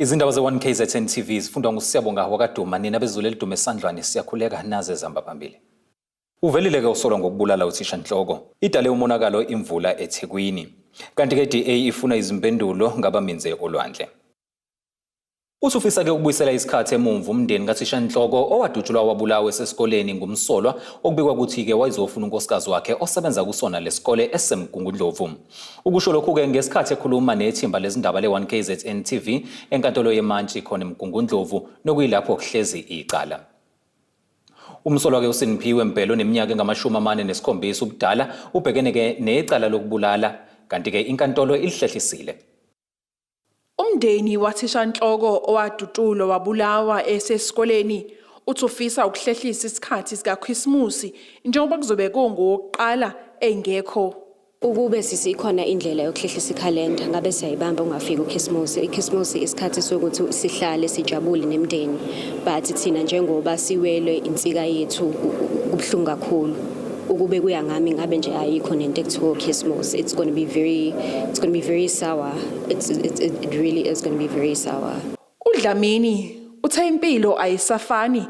Izindaba ze1KZNTV zifundwa nguSiyabonga wakaduma nina bezulu elidume esandlwane siyakhuleka naze zihamba phambili. Uvelile ke Osolwa ngokubulala Uthishanhloko.Idale umonakalo Imvula eThekwini. Kanti ke DA ifuna izimpendulo ngabaminze olwandle. Ufisa ke ukubuyisela isikhathi emumva umndeni kaThishanhloko owadutshulwa wabulawa esesikoleni ngumsolwa okubikwa ukuthi ke wayezofuna unkosikazi wakhe osebenza kusona lesikole esemgungundlovu. Ukusho lokhu ke ngesikhathi ekhuluma nethimba lezindaba le1KZNTV enkantolo yemantshi khona emgungundlovu nokuyilapho kuhlezi icala. Umsolwa ke uSiniphiwe Mpelo neminyaka engama-47 ubudala ubhekene ke necala lokubulala kanti ke inkantolo ilihlehlisile. Umndeni waThishanhloko owadutshulwa wabulawa esesikoleni ufisa ukuhlehlisa isikhathi sikaKhisimusi njengoba kuzobe kungokuqala engekho. Ukube sikhona indlela yokuhlehlisa ikhalenda ngabe siyayibamba ungafika uKhisimusi. iKhisimusi isikhathi sokuthi sihlale sijabule nemndeni, but thina njengoba siwelwe insika yethu kubhlungu kakhulu. Ukube kuya ngami ngabe nje ayikho nento ekuthiwa uKhisimusi. It's going to be very sour. It really is going to be very sour. uDlamini uthe impilo ayisafani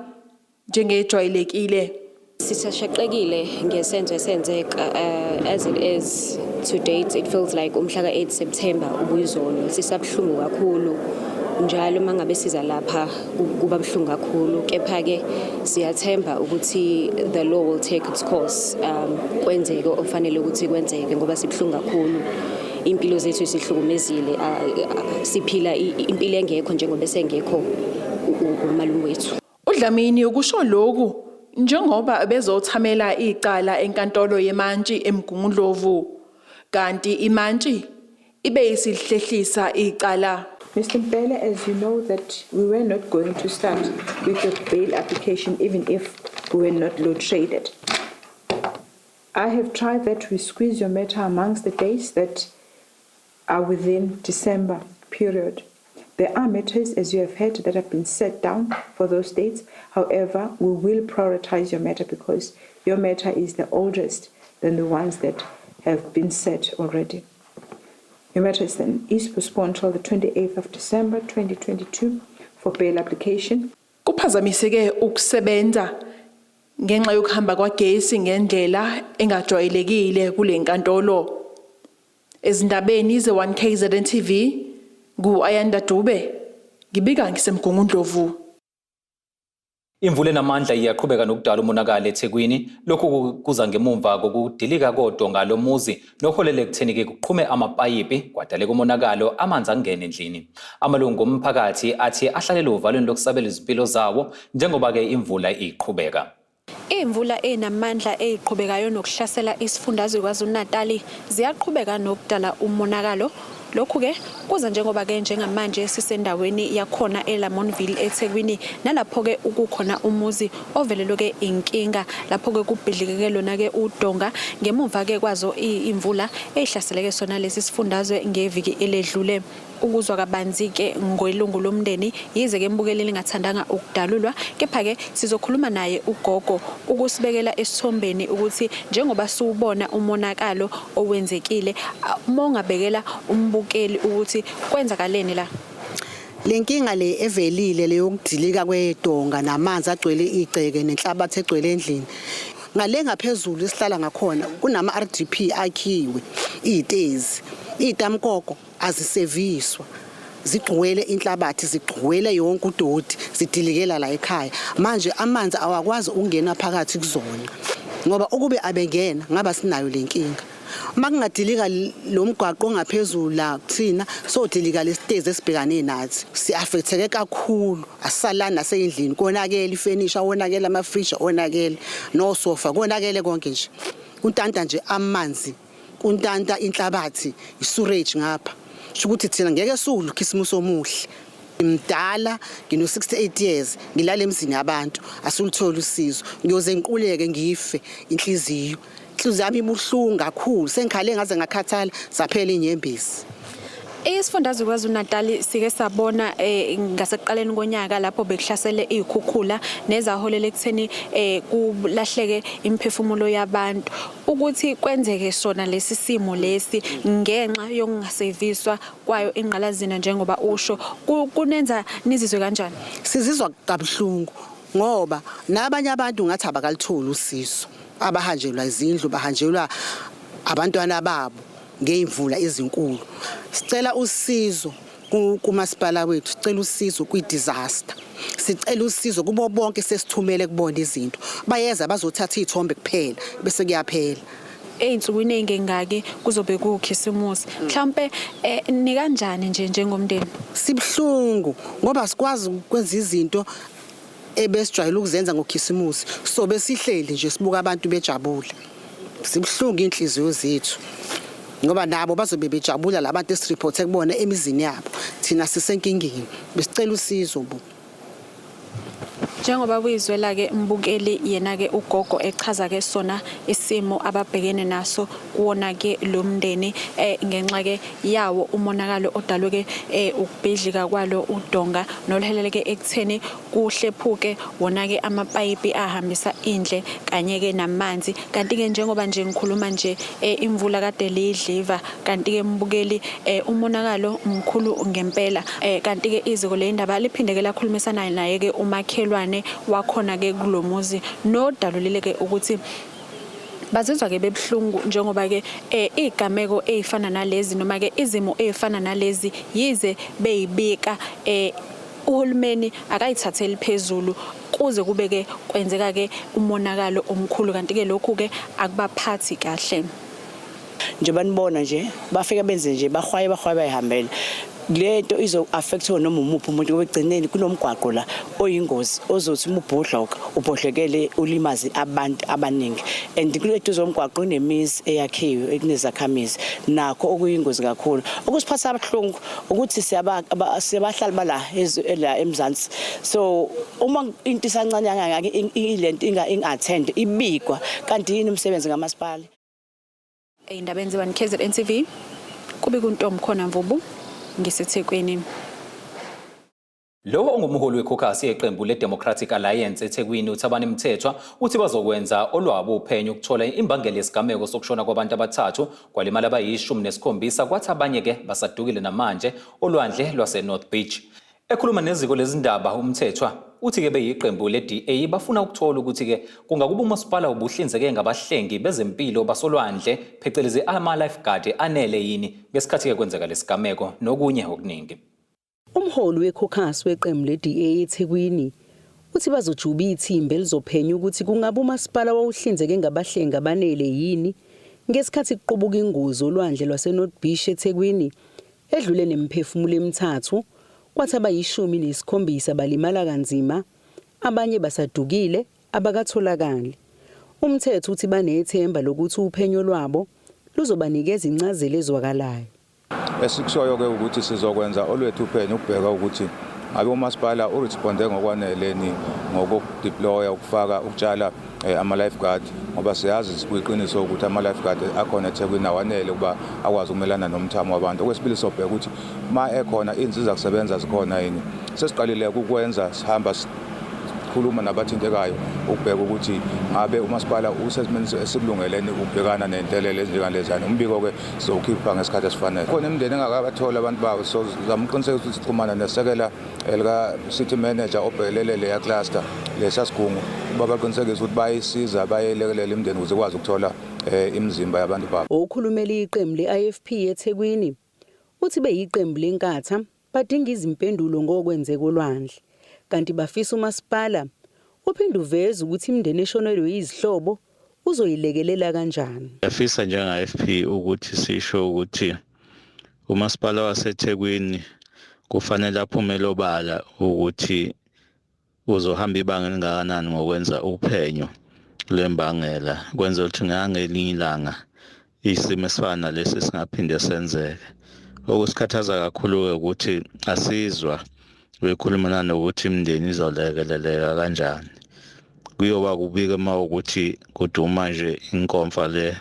njengejwayelekile. Sisashaqekile ngesenzo esenzeka as it is to date. It feels like umhla ka-8 September ubuyizolo. Sisabhlungu kakhulu njalo mangabe siza lapha kuba bhlungu kakhulu, kepha ke siyathemba ukuthi the law will take its course. Kwenzeke ofanele ukuthi kwenzeke ngoba sibhlungu kakhulu. Impilo zethu sihlukumezile, siphila impilo engekho njengoba sengekho umalume wethu. uDlamini ukusho lokhu njengoba bezothamela icala enkantolo yemantshi emgungundlovu kanti imantshi ibe isihlehlisa icala. Mr. Mpele, as you know that we were not going to start with the bail application even if we were not load shaded. I have tried that we squeeze your matter amongst the days that are within December period. There are matters, as you have heard, that have been set down for those dates. However, we will prioritize your matter because your matter is the oldest than the ones that have been set already. Your matter is postponed till the 28th of December 2022 for bail application. Kuphazamiseke ukusebenza ngenxa yokuhamba kwagesi ngendlela engajwayelekile kule nkantolo. Ezindabeni ze1KZNTV ngu-Ayanda Dube ngibika ngisemgungundlovu. Imvula enamandla iyaqhubeka nokudala umonakalo eThekwini. Lokhu kuza ngemumva kokudilika kodonga lomuzi noholele ekutheni ke kuqhume amapayipi kwadaleka umonakalo amanzi angene endlini. Amalungu omphakathi athi ahlalele uvalweni lokusabela izimpilo zawo njengoba ke imvula iqhubeka. Imvula enamandla eziqhubekayo nokuhlasela isifundazwe kwaZulu-Natal ziyaqhubeka nokudala umonakalo. Lokhu ke kuza njengoba ke njengamanje sisendaweni yakhona eLamontville eThekwini nalapho ke ukukhona umuzi ovelelwe ke inkinga lapho ke kubhidlikeke lona ke udonga ngemuva ke kwazo imvula ehlaseleke sona lesi sifundazwe ngeviki eledlule. Ukuzwa kabanzi ke ngoyilungu lomndeni yize ke embukeleni ngathandanga ukudalulwa, kepha ke sizokhuluma naye ugogo ukusibekela esithombeni ukuthi njengoba siubona umonakalo owenzekile mongabekela umbukeli ukuthi kwenzakaleni la. Lenkinga le evelile le yokudilika kwedonga namanzi agcwele igceke nenhlabathi egcwele endlini. Ngale ngaphezulu isihlala ngakhona kunama RDP akhiwe, izitezi, itamkoko aziseviswa. Zigcwele inhlabathi, zigcwele yonke udodi, zidilikela la ekhaya. Manje amanzi awakwazi ukungena phakathi kuzona. Ngoba ukube abengena ngaba sinayo lenkinga. Makungadilika lo mgwaqo ongaphezulu la kuthina sodilika lesitezi esibhekane nathi. Siaffecteke kakhulu, asalana nasendlini, konakele ifurniture, onakele amafridge, onakele nosofa, konakele konke nje. Kuntanta nje amanzi, kuntanta inhlabathi, isurage ngapha. Ukuthi thina ngeke sulu Khisimusi omuhle. Ngimdala, ngino68 years, ngilala emzini yabantu, asuluthola usizo. Ngiyoze ngiquleke ngife inhliziyo yami ibuhlungu kakhulu, sengikhale ngaze ngakhathala saphela inyembezi. Isifundazwe KwaZulu-Natal sike sabona ngasekuqaleni konyaka lapho bekuhlasele izikhukhula nezaholela ekutheni kulahleke imphefumulo yabantu ukuthi kwenzeke sona lesi simo lesi ngenxa yokungaseviswa kwayo ingqalazina njengoba usho kunenza nizizwe kanjani? Sizizwa kabuhlungu ngoba nabanye abantu ngathi abakalitholi usizo abahanjelwa izindlu bahanjelwa abantwana babo ngeimvula ezinkulu. Sicela usizo kumasipala wethu, sicela usizo kwi-disaster. Sicela usizo kubo bonke sesithumele kubona izinto. Bayeza bazothatha izithombe kuphela bese kuyaphela. Eyinsukwini engengaki kuzobe kukhisimusi. Mhlambe ni kanjani nje njengomndeni? Sibhlungu ngoba sikwazi ukwenza izinto ebesijwayele ukuzenza ngokhisimusi. So besihleli nje sibuka abantu bejabule. Sibhlungu inhliziyo zethu. Ngoba nabo bazobe bejabula labantu esireport ekubona emizini yabo. Thina sisenkingeni. Besicela usizo bo. Njengoba kuyizwela ke mbukeli yena ke ugogo echaza ke sona isimo ababhekene naso kuona ke lo mndeni ngenxa ke yawo umonakalo odalwe ke ukubhidlika kwalo udonga nolheleleke ekutheni kuhlephuke wona ke amapayipi ahambisa indle kanye ke namanzi kanti ke njengoba nje ngikhuluma nje imvula kade liyidliva kanti ke mbukeli umonakalo umkhulu ngempela kanti ke iziko leindaba liphinde ke lakhulumisana naye ke umakhelwane wakhona ke kulomuzi nodalulile ke ukuthi bazizwa ke bebhlungu njengoba ke igameko ezifana nalezi noma ke izimo ezifana nalezi yize beyibika uhulumeni akayithatheli phezulu kuze kube ke kwenzeka ke umonakalo omkhulu kanti ke lokhu ke akubaphathi kahle nje banibona nje bafika benze nje bahwaye bayihambela lento izo affect noma umuphi umuntu obegcineni kunomgwaqo la oyingozi ozothi umubhodloka ubhodlekele ulimazi abantu abaningi and kulethu zomgwaqo unemizi eyakhiwe ekunezakhamizi nakho okuyingozi kakhulu okusiphatha abahlungu ukuthi siyabahlali bala eMzansi so uma into isancane yangake ilento ingattend ibikwa kanti yini umsebenzi ngamasipala Indaba enziwa KZNTV kube kuntombi khona Mvubu ngiseThekwini. Lo ongumholi wekhokasi yeqembu leDemocratic Alliance eThekwini uThabani Mthethwa uthi bazokwenza olwabo uphenyo ukuthola imbangela yesigameko sokushona kwabantu abathathu kwalimala abayi-17 kwathi abanye ke basadukile namanje olwandle lwaseNorth Beach. Ekhuluma neziko lezindaba uMthethwa uthi ke beyiqembu leDA bafuna ukuthola ukuthi ke kungakuba umasipala ubuhlinzeke ngabahlengi bezempilo basolwandle phecelezi ama lifeguard anele yini ngesikhathi ke kwenzeka lesigameko nokunye okuningi. Umholi wekhokasi weqembu leDA eThekwini uthi bazojuba ithimba elizophenya ukuthi kungabe umasipala wawuhlinzeke ngabahlengi abanele yini ngesikhathi kuqubuka ingozi olwandle lwaseNorth Beach eThekwini edlule nemphefumulo emithathu kwathi abayi-17 balimala kanzima abanye basadukile abakatholakali. Umthetho uthi banethemba lokuthi uphenyo lwabo luzobanikeza incazelo ezwakalayo. Esikushoyo ke ukuthi sizokwenza olwethu uphenyo ukubheka ukuthi ngabe umasipala uresponde ngokwaneleni ngokudeploya ukufaka ukutshala ama lifeguard ngoba siyazi siqiqiniso ukuthi ama lifeguard akhona eThekwini awanele kuba akwazi ukumelana nomthamo wabantu. Okwesibili sobheka ukuthi ma ekhona insiza kusebenza zikhona yini. Sesiqalile ukwenza sihamba khuluma nabathintekayo ukubheka ukuthi ngabe umasipala usesimeni esikulungeleni ukubhekana nentelelo ezinjengalezana. Umbiko ke sizokhipha ngesikhathi esifanele. Khona imindeni engakabathola abantu babo so zamqiniseka ukuthi sixhumana nesekela elika city manager obhekelele leya cluster lesasigungu babaqinisekisa ukuthi bayisiza bayelekelela imindeni ukuze ikwazi ukuthola imizimba yabantu babo. Okhulumela iqembu leIFP eThekwini uthi beyiqembu lenkatha badinga izimpendulo ngokwenzeka olwandle kanti bafisa umasipala uphinde uveze ukuthi imindeni eshonelwe izihlobo uzoyilekelela kanjani. Yafisa njenga-FP ukuthi sisho ukuthi umasipala waseThekwini kufanele aphumele obala ukuthi uzohamba ibanga elingakanani ngokwenza uphenyo lwembangela kwenza ukuthi ngelinye ilanga isimo esifana lesi singaphinde senzeke. Okusikhathaza kakhulu ukuthi asizwa bekhulumana nokuthi imindeni izolekeleleka kanjani. Kuyoba kubika uma ukuthi kuduma nje inkomfa le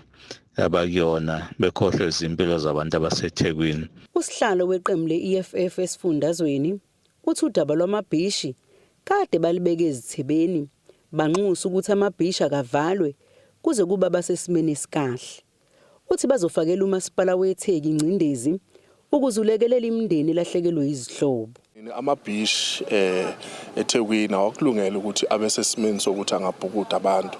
abakuyona bekhohlwe izimpilo zabantu abaseThekwini. Usihlalo weqembu le-EFF esifundazweni uthi udaba lwamabhishi kade balibeke ezithebeni banxusa ukuthi amabhishi akavalwe kuze kuba basesimeni esikahle. Uthi bazofakela umasipala weTheki ingcindezi ukuze ulekelela imindeni lahlekelwe izihlobo. Amabhishi eThekwini awakulungela ukuthi abe sesimeni sokuthi angabhukuda abantu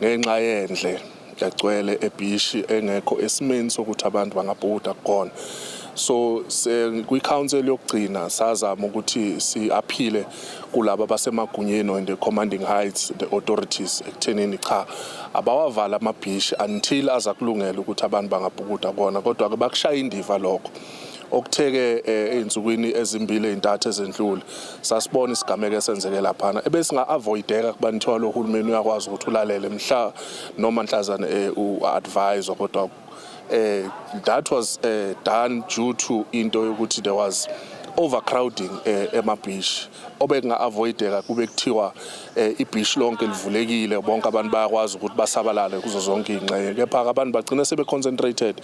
ngenxa yendle yagcwele ebhishi engekho esimeni sokuthi abantu bangabhukuda khona. So kwi-council yokugcina sazama ukuthi si-aphile kulabo basemagunyeni and the commanding heights, the authorities ekuthenini cha abawavala amabhishi until azakulungela ukuthi abantu bangabhukuda khona, kodwa ke bakushaya indiva lokho. Okutheke einsukwini ezimbili ezintathu ezendlule sasibona isigameko esenzeke laphana ebesinga avoideka kubantwa lo hulumeni uyakwazi ukuthi ulalele mhla noma mhlazana u-advise kodwa that was done due to into yokuthi there was overcrowding emabhishi obekunga avoideka kube kuthiwa ibhishi lonke livulekile bonke abantu bayakwazi ukuthi basabalale kuzo zonke ingxenye, kepha abantu bagcina sebe concentrated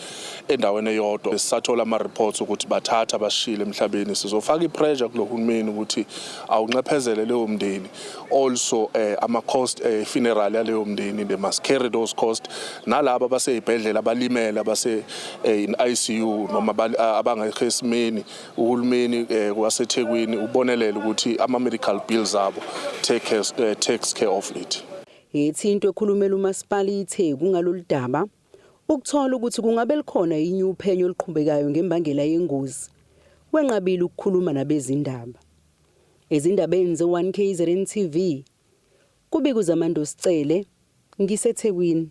endaweni eyodwa. Sisathola ama reports ukuthi bathatha bashile emhlabeni. Sizofaka ipressure kulo hulumeni ukuthi awunxephezele leyo mndeni, also ama cost funeral yaleyo mndeni, they must carry those costs. Nalabo baseyibhedlela abalimele abase in ICU noma abangekho esimeni, uhulumeni waseThekwini ubonelele ukuthi ama medical bills abo takes care of it. Yethi into ekhulumela umasipala iTheku ngalolu daba ukuthola ukuthi kungabe likhona inyuphenyo oliqhubekayo ngembangela yengozi. Wenqabile ukukhuluma nabezindaba. Ezindabeni ze1KZNTV kubika uZamando Sicele ngiseThekwini.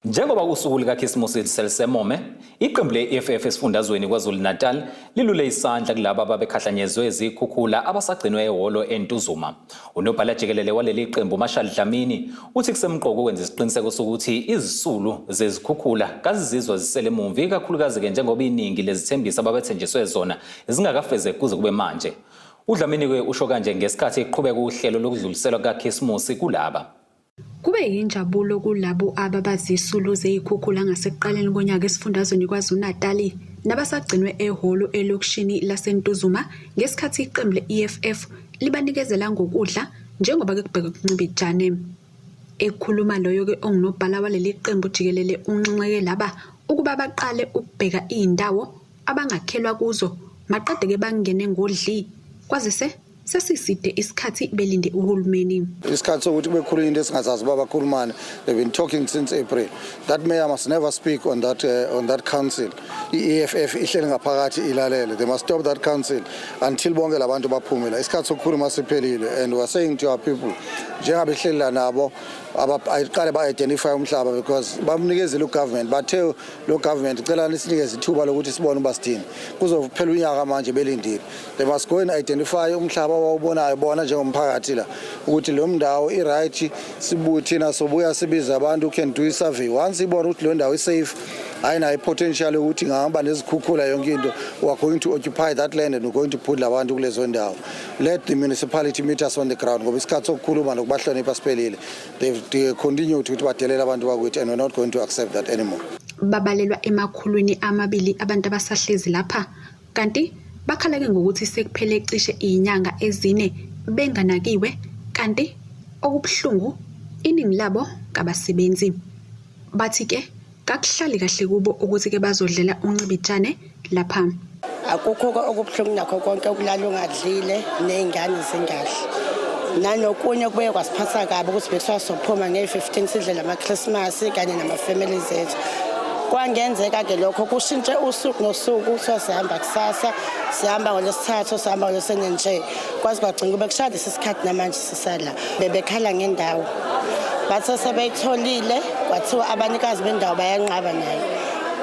Njengoba usuku likaKhisimusi selisemome, iqembu le-EFF esifundazweni KwaZulu-Natal lilule isandla kulabo ababekhahlanyezwe izikhukhula abasagcinwe ehholo eNtuzuma. Unobhala jikelele waleli qembu Marshall Dlamini uthi kusemqoko ukwenza isiqiniseko sokuthi izisulu zezikhukhula kazizizwa zisele emumva, ikakhulukazi ke njengoba iningi lezithembiso ababethenjiswe zona zingakafezeki kuze kube manje. uDlamini ke usho kanje ngesikhathi eqhubeka uhlelo lokudluliselwa kaKhisimusi kulaba. Kube yinjabulo kulabo ababazisulu zezikhukhula ngasekuqaleni konyaka esifundazweni KwaZulu-Natal nabasagcinwe ehholo elokishini laseNtuzuma ngesikhathi iqembu le-EFF libanikezela ngokudla njengoba ke kubheka kuncibijane. Ekhuluma loyo ke ongunobhala waleli qembu jikelele unxenxeke laba ukuba baqale ukubheka indawo abangakhelwa kuzo maqede ke bangene ngodli kwazise sesiside isikhathi belinde uhulumeni. Isikhathi sokuthi bekhuluma into esingazazi babakhulumana. They've been talking since April. That mayor must never speak on that council. EFF ihleli ngaphakathi ilalele. They must stop that council until bonke labantu baphumela. Isikhathi sokukhuluma siphelile, and we are saying to our people njengabe ihlela nabo abaqale ba-identify umhlaba because bamnikezela ugovernment bathe lo government icela nisinikeze ithuba lokuthi sibone uba sithini kuzophela unyaka manje belindile. They must go and identify umhlaba wawubonayo bona njengomphakathi la ukuthi lo ndawo i-right sibuthina sobuya sibiza abantu can do i-survey. Once ibona ukuthi lo ndawo i-safe ayinayo potential ukuthi ngahamba nezikhukhula yonke into, we are going to occupy that land and we are going to put labantu kulezo ndawo. Let the municipality meet us on the ground ngoba isikhathi sokukhuluma nokubahlonipha siphelile. They continue ukuthi badelela abantu bakwethu and we are not going to accept that anymore. Babalelwa emakhulwini amabili abantu abasahlezi lapha kanti bakhaleke ngokuthi sekuphele cishe izinyanga ezine benganakiwe kanti okubuhlungu iningi labo kabasebenzi. Bathi ke kakuhlali kahle kubo ukuthi ke bazodlela uncibijane lapha. Akukho okubuhlungu nakho konke okulala ungadlile nezingane zingahle. Nanokunye kubuye kwasiphatha kabi ukuthi bekusasophuma nge-15 sidle ama Christmas kanye nama family zethu. Kwangenzeka ke lokho kushintshe usuku nosuku sihamba kusasa sihamba ngolesithathu sihamba ngolesine nje kwazi kwagcina kube kushada isikhathi namanje sisala bebekhala ngendawo bathe sebeyitholile kwathiwa abanikazi bendawo bayanqaba nayo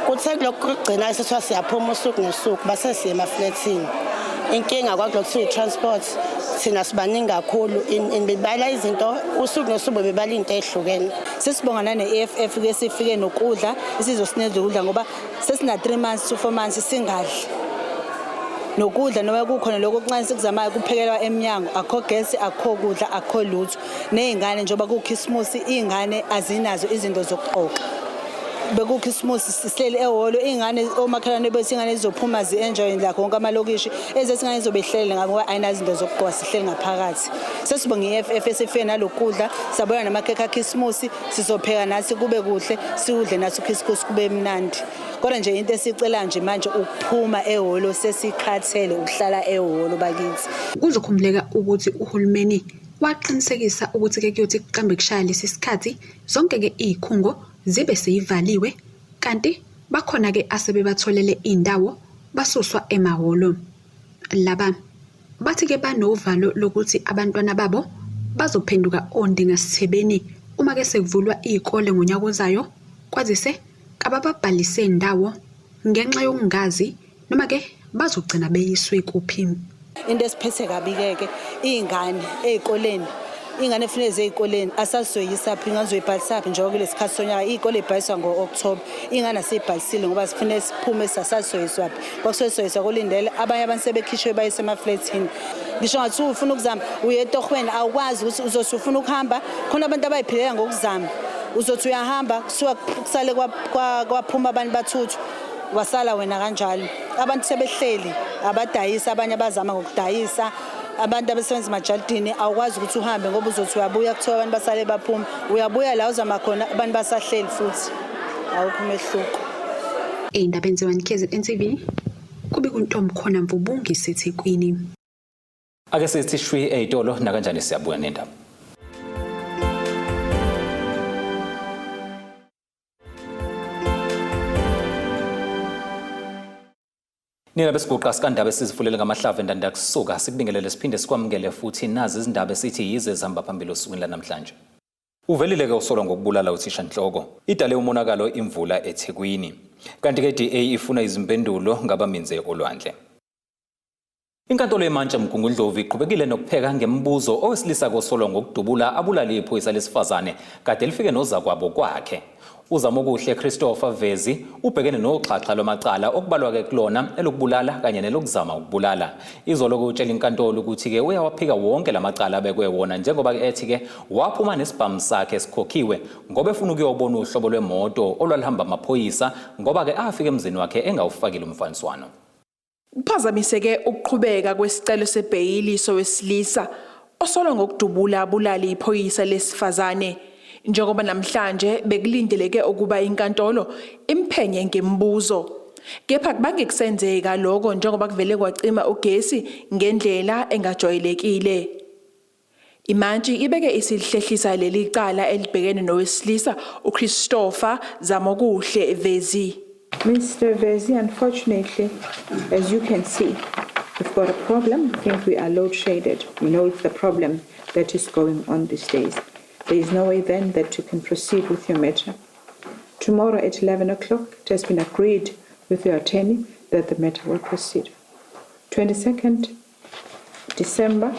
kuthe lokho kugcina sesithiwa siyaphuma usuku nosuku base siye emaflatini. Inkinga kwakulokuthiwa i-transport thina sibaningi kakhulu bebala izinto usuku nosuku bebala into ehlukene. Sisibonga ne-EFF ke sifike nokudla isizosinikeza ukudla ngoba sesina 3 months to 4 months singadli nokudla noma kukhona lokho okuncane sikuzamayo kuphekelwa eminyango akho gas akho kudla akho lutho nezingane njengoba kuKhisimusi izingane azinazo izinto zokugqoka bekukhisimusi sihleli ehholo ingane omakhelwane bethu ingane zizophuma zi-enjoy la konke amalokishi ezethi ingane izobehlele ngoba ayinazo izinto zokugqoka sihleli ngaphakathi. Sesibonga i-EFF esifike nalokudla sabona namakhekhe akhisimusi sizopheka nathi kube kuhle siudle nathi ukhisimusi kube mnandi. Kodwa nje into esicela nje manje ukuphuma ehholo sesikhathele ukuhlala ehholo bakithi. Kuzokhumbuleka ukuthi uhulumeni waqinisekisa ukuthi ke kuyothi kuqambe kushaya lesi sikhathi zonke ke izikhungo zibe seyivaliwe kanti bakhona ke asebebatholele indawo basuswa emahholo. Laba bathi ke banovalo lokuthi abantwana babo bazophenduka ondingasithebeni uma ke sekuvulwa izikole ngonyaka ozayo kwazise kabababhalise indawo ngenxa yokungazi noma ke bazogcina beyiswe kuphi. Into esiphethe kabi ke izingane ezikoleni ingane efuneka ezikoleni asasoyisa phi ngazoyibhalisa phi njengoba kulesikhathi sonyaka izikole ibhaliswa ngo-October ingane asibhalisile ngoba sifune siphume sasasoyiswa phi kwakusoyiswa kulindele abanye abantu sebekhishwe bayise emaflatini. Ngisho ngathi ufuna ukuzama uyetohweni awukwazi ukuthi uzothi ufuna ukuhamba khona abantu abayiphilela ngokuzama uzothi uyahamba kusuka kusale kwaphuma abantu bathuthu wasala wena kanjalo. Abantu sebehleli abadayisa abanye abazama ngokudayisa abantu abasebenza emajaldini awukwazi ukuthi uhambe ngoba uzothi uyabuya kuthiwa abantu basale baphuma uyabuya la uzama khona abantu basahleli futhi awukho umehluko. Ey'ndabeni ze-1KZNTV kube kuntombi khona Mvubungi eThekwini. Ake sithi shwi ey'tolo nakanjani siyabuya nendaba. Nina besiguqa sikandaba esizifulele ngamahlava endanda kusuka sikubingelele siphinde sikwamukele futhi nazi izindaba esithi yize zihamba phambili osukwini lanamhlanje. Uvelile ke Osolwa ngokubulala Uthishanhloko.Idale umonakalo Imvula eThekwini. Kanti ke DA ifuna izimpendulo ngabaminze olwandle. Inkantolo yemantshi Mgungundlovu iqhubekile nokupheka ngembuzo owesilisa koSolwa ngokudubula abulala iphoyisa lesifazane kade lifike nozakwabo kwakhe. Uzamokuhle Christopher Vezi ubhekene noxhaxha lwamacala okubalwa ke kulona elokubulala kanye nelokuzama ukubulala. Izolo kutshela inkantolo ukuthi ke uyawaphika wonke lamacala abekwe wona njengoba ke ethi ke waphuma nesibhamu sakhe esikhokhiwe ngoba efuna ukuyobona uhlobo lwemoto olwalihamba amaphoyisa ngoba ke afike emzini wakhe engawufakile umfaniswano. Kuphazamiseke ukuqhubeka kwesicelo sebheyili sowesilisa Osolwa ngokudubula abulala iphoyisa lesifazane. Njengoba namhlanje bekulindeleke ukuba inkantolo imphenye ngembuzo. Kepha bangekusenzeka lokho njengoba kuvele kwacima ugesi ngendlela engajwayelekile. Imantshi ibeke isihlehlisa leli cala elibhekene nowesilisa uChristopher Zamokuhle Vezi. Mr. Vezi, unfortunately, as you can see, we've got a problem. I think we are load shaded. We know it's the problem that is going on these days. There is no way then that you can proceed with your matter. Tomorrow at 11 o'clock, it has been agreed with your attorney that the matter will proceed. 22nd December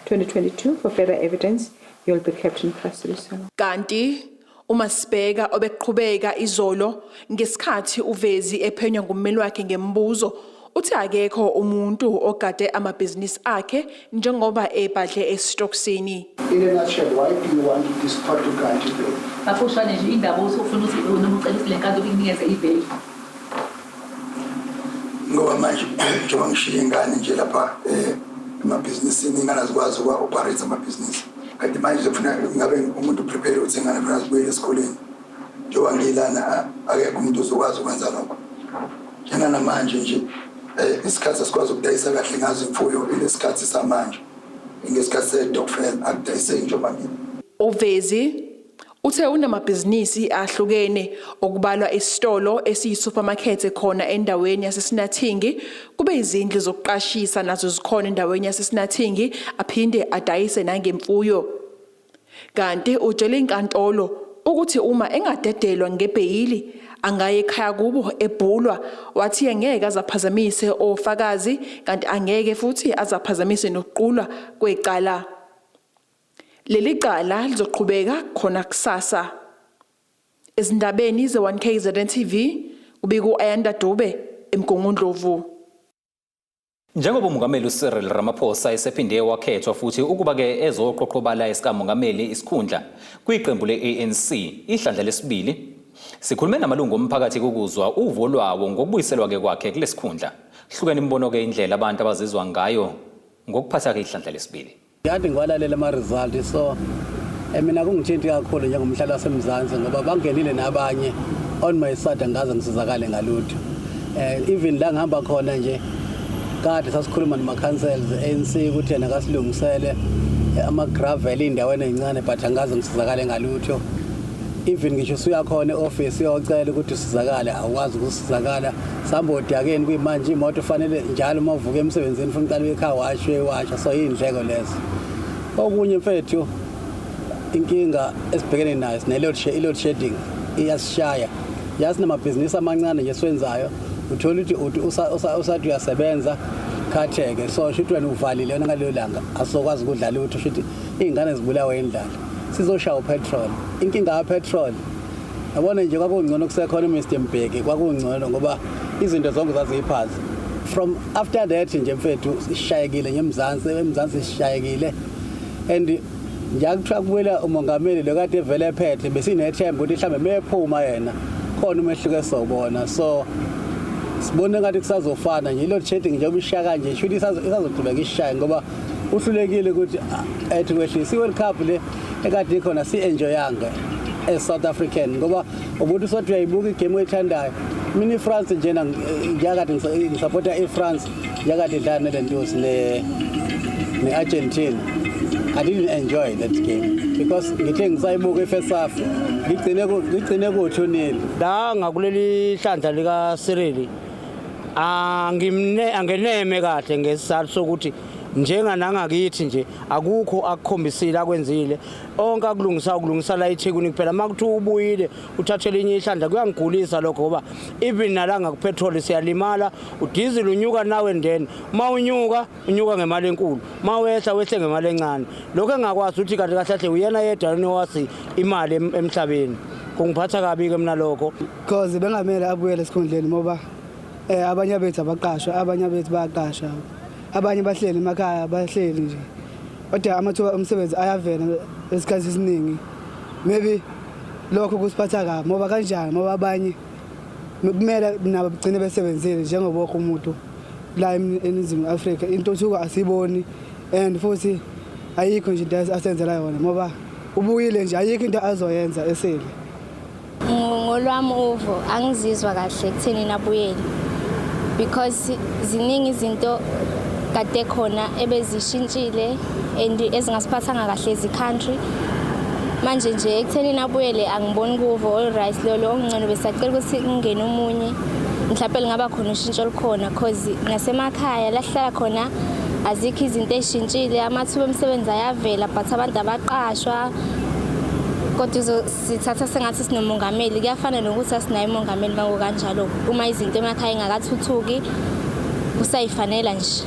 2022, for further evidence, you will be kept in custody. Kanti uMasibeka obeqhubeka izolo ngesikhathi uVezi ephenywa ngummeli wakhe ngembuzo uthi akekho umuntu ogade amabhizinisi akhe njengoba ebhadle esitoksini. In a nutshell, why do you want this court to grant you bail? Bafushane nje indaba usufuna ukuthi noma ucelisile inkantolo ikunikeze ibail. Ngoba manje njengoba ngishiye ingane nje lapha emabhizinisini ingane azikwazi ukwa-operate amabhizinisi. Kanti manje zofuna ngabe umuntu prepare ukuthi ingane funa zibuyele esikoleni. Njengoba ngilana akekho umuntu uzokwazi ukwenza lokho. Njengamanje nje isikhathi asikwazi ukudayisa kahle ngazo imfuyo ilesikhathi samanje. Ngesikhathi sedokfel akudayise njengoba mina. uVezi uthe unamabhizinisi ahlukene okubalwa isitolo esiyisupermarket khona endaweni yaseSinathingi kube izindlu zokuqashisa nazo zikhona endaweni yaseSinathingi aphinde adayise nangemfuyo. Kanti utshele inkantolo ukuthi uma engadedelwa ngebheyili angaye ekhaya kubo ebhulwa wathi angeke azaphazamise ofakazi kanti angeke futhi azaphazamise nokuqulwa kwecala. Leli cala lizoqhubeka khona kusasa. Ezindabeni ze1KZNTV ubiku Ayanda Dube eMgungundlovu. Njengoba uMongameli uCyril Ramaphosa esephinde wakhethwa futhi ukuba ke ezoqoqobala esikamongameli isikhundla kwiqembu leANC ihlandla lesibili Sikhulume namalungu omphakathi ukuzwa uvo lwawo ngokubuyiselwa ke kwakhe kulesikhundla. Hlukene imbono ke indlela abantu abazizwa ngayo ngokuphatha ke ihlandla lesibili. Yathi ngwalalela ama result so mina kungithinta kakhulu njengomhlali waseMzansi ngoba bangenile nabanye on my side angaze ngisizakale ngalutho. Even la ngihamba khona nje kade sasikhuluma nama councils ANC ukuthi yena kasilungisele ama gravel indaweni encane but angaze ngisizakale ngalutho. Even ngisho usuyakhona eoffice uyocela ukuthi usizakale awukwazi ukusizakala. Somebody again kuyimanje imoto fanele njalo uma uvuka emsebenzini ufuna uqala ekhaya washa so indleko lezo. Okunye mfethu inkinga esibhekene nayo ne-load shedding iyasishaya. Yazi namabhizinisi amancane nje siwenzayo uthola ukuthi usathi uyasebenza khatheke so shithi wena uvalile yona ngalelo langa asokwazi ukudlala ukuthi shithi izingane zibulawe indlala sizoshaya upetrol. Inkinga kapetrol yabona nje kwakungcono kusekhona Mr Mbeki kwakungcono ngoba izinto zonke zaziphansi. From after that nje mfethu sishayekile eMzansi sishayekile and ngiyakuthiwa kubuyela umongameli lo kade evele ephethe besinethemba ukuthi mhlambe mephuma yena khona umehluko esizobona so sibone ngathi kusazofana nje lo shedding nje obishaya kanje shuthi isazoqhubeka ishaya ngoba uhlulekile ukuthi ethi kwehlisa iWorld Cup le ekade ikhona si-enjoyanga South African ngoba ubuthi usothi uyayibuka igame oyithandayo mina France nje ngiyakade ngisupporta iFrance ngiyakade idlala nelentos ne-Argentina. I didn't enjoy that game because ngithe ngisayibuka ifirst half ngigcine ku2-0 la ngakuleli hlandla lika Cyril angeneme kahle ngesizathu sokuthi njenganangakithi nje akukho akukhombisile akwenzile onke akulungisa la eThekwini kuphela makuthi ubuyile uthathe linye ihlandla kuyangigulisa lokho ngoba even nalanga kupetrol siyalimala udiesel unyuka nawe ndeni unyuka ngemali enkulu wehle ngemali encane lokho engakwazi ukuthi kanti kahle uyena yedwa nowasi imali emhlabeni kungiphatha kabi ke mina lokho because bengamele abuyele esikhundleni ngoba abanye bethu abaqashwa abanye bethu bayaqashwa abanye bahleli emakhaya bahleli nje kodwa amathuba omsebenzi ayavela esikhathi esiningi maybe lokho kusiphatha kabi ngoba kanjani ngoba abanye kumele nabo bagcine besebenzile njengoba wonke umuntu la eNingizimu Afrika intuthuko asiboni and futhi ayikho nje into asenzela yona ngoba ubuyile nje ayikho into azoyenza esele. Ngolwami uvo angizizwa kahle kutheni nabuyele because ziningi izinto kade khona ebezishintshile and ezingasiphathanga kahle ezicountry manje nje ekutheni nabuyele angiboni kuvo all right lo ongcono besacela ukuthi kungene omunye mhlawumbe lingaba khona ushintsho olukhona because nasemakhaya lahlala khona azikho izinto ezishintshile amathuba omsebenzi ayavela but abantu abaqashwa kodwa sithatha sengathi sinomongameli kuyafana nokuthi asinaye umongameli bango kanjalo uma izinto emakhaya ingakathuthuki kusayifanela nje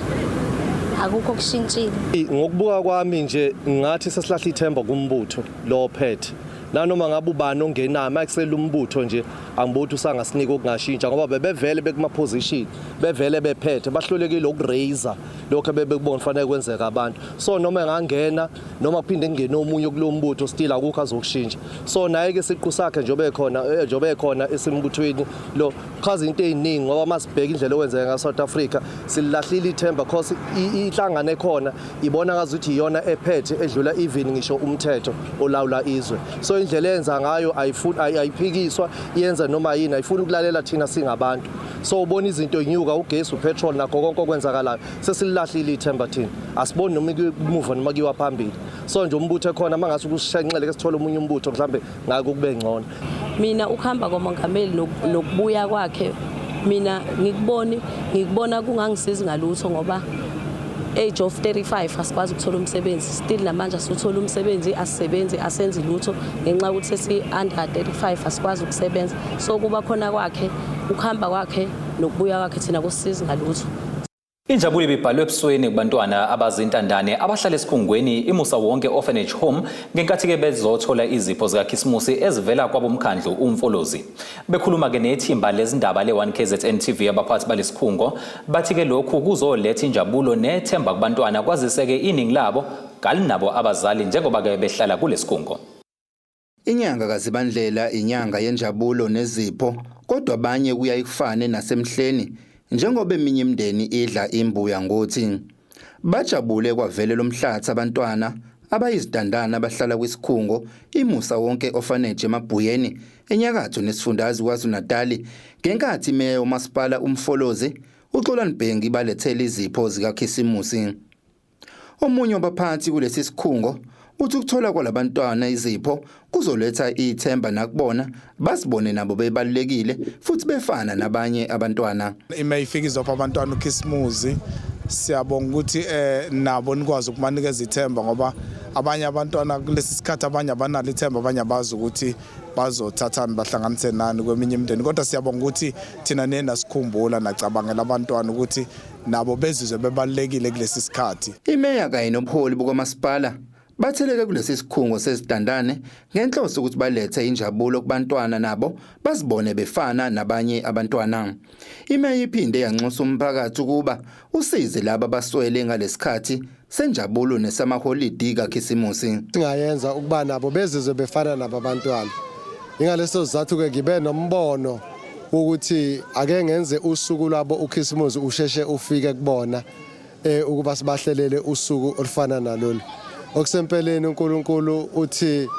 akukho kushintshile. Ngokubuka kwami nje ngathi sesilahla ithemba kumbutho lo phethe nanoma ngabe ubani ongenayo makusela umbutho nje angibuthi usangasinika okungashintsha ngoba bebevele bekuma position bevele bephethe bahlulekile ukuraiser lokho bebekubona kufanele kwenzeka abantu so noma engangena noma kuphinde kungene omunye kulo mbutho still akukho azokushintsha so naye ke siqu sakhe njobe ekhona esimbuthweni lo chaza into eziningi ngoba masibheka indlela okwenzeka ngaSouth Africa silahlile ithemba because inhlangano ekhona ibona ngazuthi iyona ephethe edlula even ngisho umthetho olawula izwe so indlela yenza ngayo ayiphikiswa yenza noma yini ayifuni ukulalela thina singabantu so ubona izinto inyuka ugesi upetrol nakho konke okwenzakalayo sesilahlile ithemba thina asiboni noma ikumuva noma kiwa phambili so nje umbutho ekhona mangase ukushenxele ke sithola umunye umbutho mhlambe ngake kube ngcono. Mina ukuhamba komongameli nokubuya kwakhe mina ngikubona kungangisiza ngalutho ngoba age of 35 asikwazi ukuthola umsebenzi still namanje asithola umsebenzi asisebenzi asenze lutho ngenxa ukuthi sesi under 35 asikwazi ukusebenza so kuba khona kwakhe ukuhamba kwakhe nokubuya kwakhe thina kusisiza ngalutho. Injabulo ibibhalwe ebusweni kubantwana abazintandane abahlala esikhungweni iMusa Wonke Orphanage Home ngenkathi ke bezothola izipho zikaKhisimusi ezivela kwabomkhandlu umfolozi. Bekhuluma ke nethimba lezindaba le1KZNTV abaphathi balesikhungo bathi ke lokhu kuzoletha injabulo nethemba kubantwana kwaziseke iningi labo kalinabo abazali njengoba ke behlala kulesikhungo. Inyanga kaZibandlela inyanga yenjabulo nezipho, kodwa abanye kuyayifane nasemhleni njengoba eminye imindeni idla imbuya ngothi. Bajabule kwavele lomhlathi abantwana abayizidandana abahlala kwisikhungo imusa wonke orphanage eMabhuyeni enyakatho nesifundazwe KwaZulu-Natal ngenkathi imeya uMasipala uMfolozi uXolani Bhengu balethele izipho zikaKhisimusi. Omunye wabaphathi kulesi sikhungo uthi ukuthola kwalabantwana izipho kuzoletha ithemba nakubona basibone nabo bebalulekile futhi befana nabanye abantwana. Imeyifika izopha abantwana uKhisimusi siyabonga ukuthi nabo nikwazi ukumanikeza ithemba ngoba abanye abantwana kulesi sikhathi abanye abanalo ithemba abanye abazi ukuthi bazothathana bahlanganise nani kweminye imindeni kodwa siyabonga ukuthi thina nena sikhumbula nacabangela abantwana ukuthi nabo bezizwe bebalulekile kulesi sikhathi. Imeya kanye nobuholi bukaMasipala batheleke kulesi sikhungo sezidandane ngenhloso ukuthi balethe injabulo kubantwana nabo bazibone befana nabanye abantwana. Imeya iphinde yanxusa umphakathi ukuba usize laba baswele ngalesikhathi senjabulo nesamaholidi kaKhisimusi. Singayenza ukuba nabo bezizwe befana nabo abantwana. Ingaleso sizathu ke ngibe nombono ukuthi ake ngenze usuku lwabo uKhisimusi usheshe ufike kubona ukuba sibahlelele usuku olufana nalolu. Okusempeleni uNkulunkulu uthi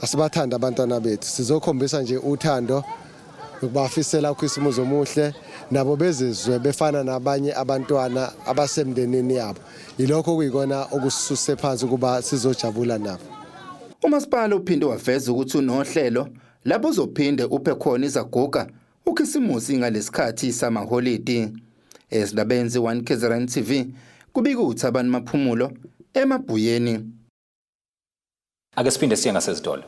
asibathanda abantwana bethu sizokhombisa nje uthando ukubafisela uKhisimusi omuhle nabo bezizwe befana nabanye abantwana abasemndenini yabo. Yilokho kuyikona okusisuse phansi kuba sizojabula nabo. uMasipala uphinde waveza ukuthi unohlelo lapho uzophinde uphe khona izaguga uKhisimusi ngalesikhathi samaholidi. Ezilabenzi 1KZNTV kubika uThabani Maphumulo eMabhuyeni. Ake siphinde siye ngasezitolo.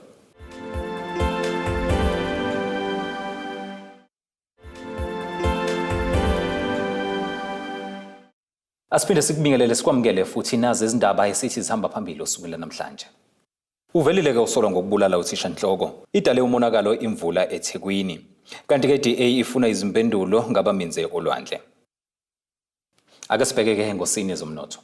Asiphinde sikubingelele sikwamukele futhi nazi izindaba esithi zihamba phambili osukwini namhlanje. Uvelile ke Osolwa ngokubulala Uthishanhloko.Idale umonakalo Imvula eThekwini. Kanti ke DA ifuna izimpendulo ngabaminze olwandle. Ake sibheke ke ngosini zomnotho.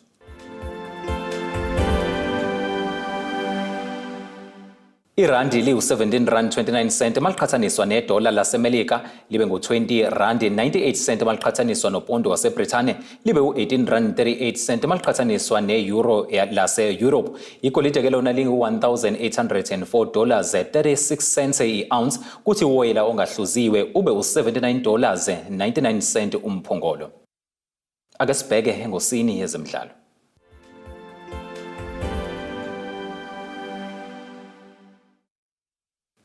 Irandi liwu-17.29 maliqhathaniswa nedola laseMelika libe ngu-20.98 maliqhathaniswa nopondo waseBrithane libe u-18.38 maliqhathaniswa ne-euro lase-Europe. Igolide ke lona lingu-$1,804.36 i-ounce kuthi uwoyela ongahluziwe ube u-$79.99 umphongolo. Ake sibheke ngosini yezemidlalo.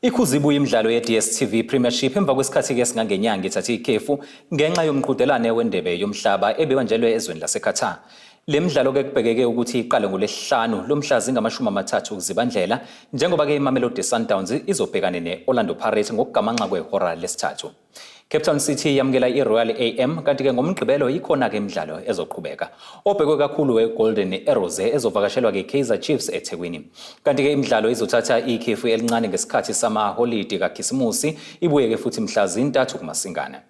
Ikhuzibu imidlalo ye-DStv Premiership emva kwesikhathi ke singangenyanga ithathe ikhefu ngenxa yomqhudelane wendebe yomhlaba ebebanjelwe ezweni laseQatar. Le midlalo ke kubhekeke ukuthi iqale ngoLwesihlanu lomhla zinga-30 kuZibandlela njengoba ke iMamelodi Sundowns izobhekana ne-Orlando Pirates ngokugamanxa kwehora lesithathu. Cape Town City yamukela iRoyal AM kanti ke ngomgqibelo ikhona ke imidlalo ezoqhubeka. Obhekwe kakhulu weGolden Arrows ezovakashelwa ke-Kaizer Chiefs eThekwini. Kanti ke imidlalo izothatha ikhefu elincane ngesikhathi samaholidi kaKhisimusi ibuye ke futhi mhla zi-3 kuMasingana.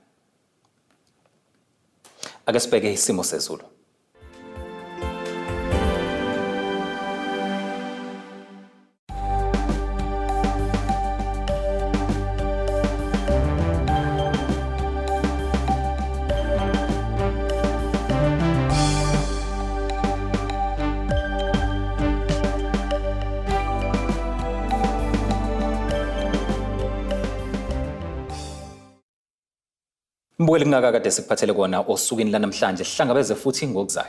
Ake sibheke isimo sezulu. Mbukeli ngaka kade sikuphathele kona osukwini lanamhlanje sihlangabeze futhi ngokuzayo.